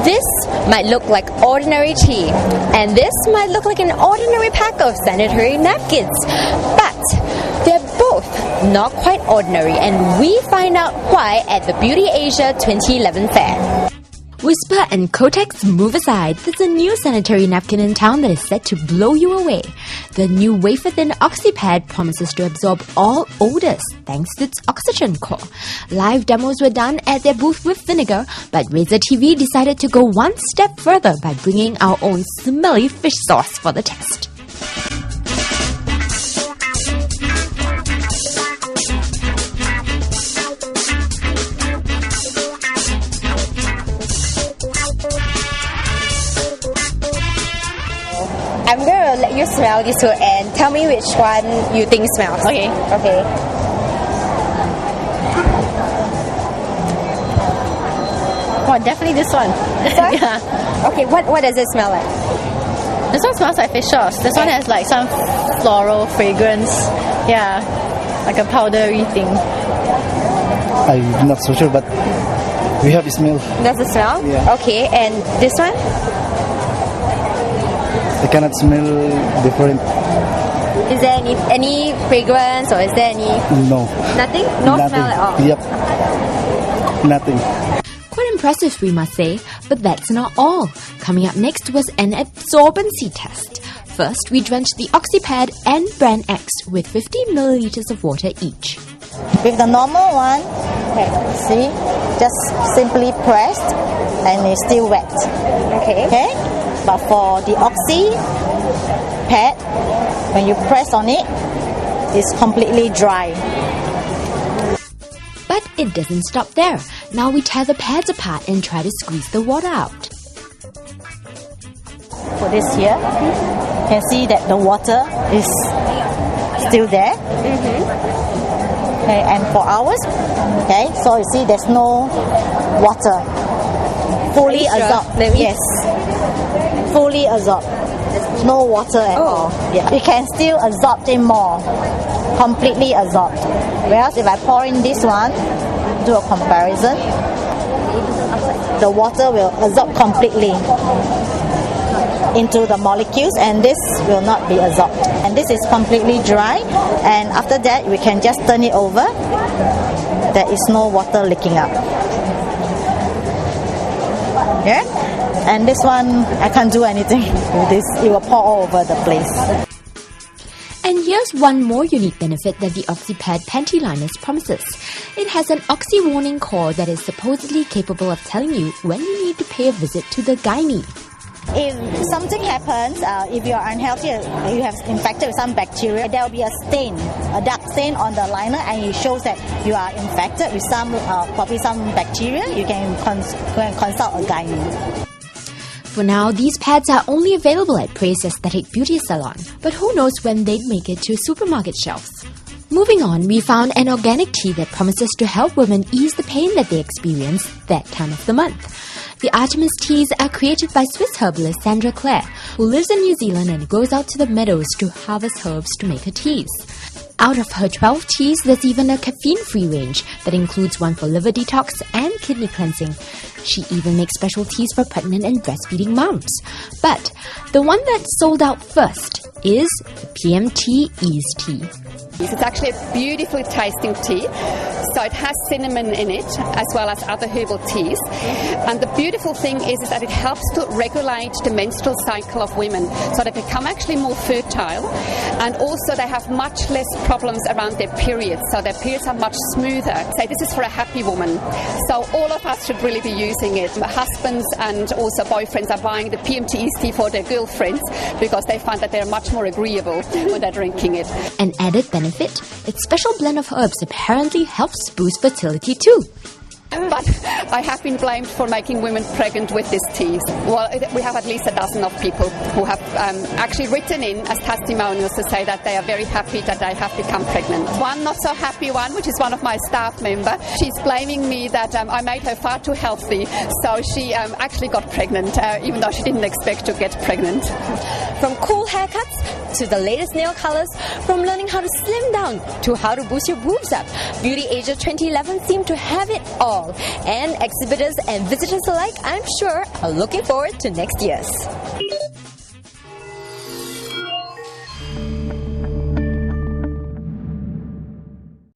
This might look like ordinary tea, and this might look like an ordinary pack of sanitary napkins. But they're both not quite ordinary, and we find out why at the Beauty Asia 2011 fair. Whisper and Kotex move aside. There's a new sanitary napkin in town that is set to blow you away. The new wafer-thin OXYpad promises to absorb all odours thanks to its oxygen core. Live demos were done at their booth with vinegar, but Razor TV decided to go one step further by bringing our own smelly fish sauce for the test. I'm going to let you smell this two and tell me which one you think smells. Okay. Oh, definitely this one. This one? Yeah. Okay, what does it smell like? This one smells like fish sauce. This one has like some floral fragrance. Yeah. Like a powdery thing. I'm not so sure, but we have a smell. Does it smell? Yeah. Okay, and this one? I cannot smell different. Is there any fragrance or is there any... No. Nothing? No Nothing. smell at all? Yep. Nothing. Quite impressive, we must say, but that's not all. Coming up next was an absorbency test. First, we drenched the OXYpad and Brand X with 50 milliliters of water each. With the normal one, see, just simply pressed and it's still wet. Okay? But for the OXYpad, when you press on it, it's completely dry. But it doesn't stop there. Now we tear the pads apart and try to squeeze the water out. For this here, you can see that the water is still there. Okay, and for ours, okay, so you see there's no water. Fully absorbed. Yes. Fully absorbed. No water at all. Yeah. You can still absorb it more. Completely absorbed. Whereas if I pour in this one, do a comparison, the water will absorb completely into the molecules and this will not be absorbed. And this is completely dry, and after that we can just turn it over. There is no water leaking out. Yeah? And this one, I can't do anything with this. It will pour all over the place. And here's one more unique benefit that the OXYpad panty liners promises. It has an oxy warning core that is supposedly capable of telling you when you need to pay a visit to the gynae. If something happens, if you are unhealthy, you have infected with some bacteria, there will be a stain, a dark stain on the liner, and it shows that you are infected with some, probably some bacteria. You can go and consult a gynae. For now, these pads are only available at Praise Aesthetic Beauty Salon, but who knows when they'd make it to supermarket shelves. Moving on, we found an organic tea that promises to help women ease the pain that they experience that time of the month. The Artemis teas are created by Swiss herbalist Sandra Clare, who lives in New Zealand and goes out to the meadows to harvest herbs to make her teas. Out of her 12 teas, there's even a caffeine-free range that includes one for liver detox and kidney cleansing. She even makes special teas for pregnant and breastfeeding moms. But the one that sold out first is the PMT Ease Tea. It's actually a beautifully tasting tea. So it has cinnamon in it, as well as other herbal teas. And the beautiful thing is that it helps to regulate the menstrual cycle of women, so they become actually more fertile. And also they have much less problems around their periods, so their periods are much smoother. So this is for a happy woman. So all of us should really be using it. Husbands and also boyfriends are buying the PMT Ease tea for their girlfriends because they find that they're much more agreeable when they're drinking it. An added benefit, its special blend of herbs apparently helps boost fertility too. But I have been blamed for making women pregnant with these teas. Well, we have at least a dozen of people who have actually written in as testimonials to say that they are very happy that they have become pregnant. One not so happy one, which is one of my staff members, she's blaming me that I made her far too healthy, so she actually got pregnant, even though she didn't expect to get pregnant. From cool haircuts to the latest nail colors, from learning how to slim down to how to boost your boobs up, Beauty Asia 2011 seemed to have it all. well. And exhibitors and visitors alike, I'm sure, are looking forward to next year's.